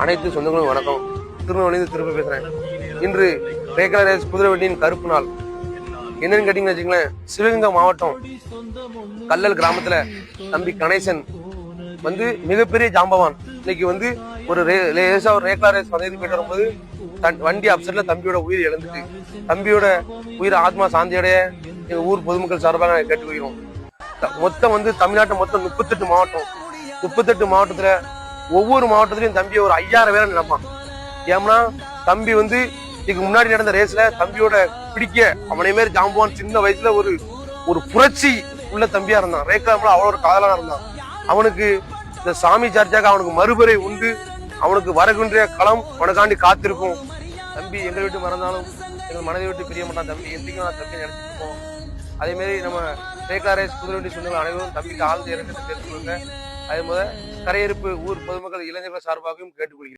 அனைத்து சொந்தங்களும் வணக்கம். திருநெல்வேலியிலிருந்து திருப்பி பேசுறேன். இன்று ரேக்லா ரேஸ் குதிரை வண்டியின் கருப்பு நாள். என்னன்னு கேட்டீங்கன்னு வச்சுங்களேன், சிவகங்கை மாவட்டம் கல்லல் கிராமத்துல தம்பி கணேசன் மிகப்பெரிய ஜாம்பவான். இன்னைக்கு ஒரு ரேக்லா ரேஸ் பந்தயத்துக்கு போயிட்டு வரும்போது வண்டி அப்செட்ல தம்பியோட உயிர் இழந்துட்டு, தம்பியோட உயிர் ஆத்மா சாந்தியோடைய எங்க ஊர் பொதுமக்கள் சார்பாக கேட்டுக்கொள்கிறோம். மொத்தம் தமிழ்நாட்டில் மொத்தம் 38 மாவட்டம். 38 மாவட்டத்துல ஒவ்வொரு மாவட்டத்திலையும் தம்பியை ஒரு 5000 பேரை நினைப்பான். ஏன்னா தம்பி இதுக்கு முன்னாடி நடந்த ரேஸ்ல தம்பியோட பிடிக்க அவனை மாரி ஜாம்பவான் சின்ன வயசுல ஒரு புரட்சி உள்ள தம்பியா இருந்தான். ரேக்லாம்ல அவ்வளோ ஒரு காதலான இருந்தான். அவனுக்கு இந்த சாமி சார்ஜாக அவனுக்கு மறுபறை உண்டு. அவனுக்கு வருகின்ற களம் அவனுக்காண்டி காத்திருக்கும். தம்பி எங்களை விட்டு மறந்தாலும் எங்கள் மனதை விட்டு பிரிய மாட்டான். தம்பி என்றைக்கும் தம்பி நினைச்சிட்டு இருக்கோம். அதே மாதிரி நம்ம ரேக்லா ரேஸ் குதிரை வண்டி சொந்தங்கள் அனைவரும் தம்பிக்கு ஆழ்ந்த இறக்கத்தை தெரிவித்துக்கொள்ளுங்க. அதே போல கரையிருப்பு ஊர் பொதுமக்கள் இளைஞர்கள் சார்பாகவும் கேட்டுக்கொள்கிறேன்.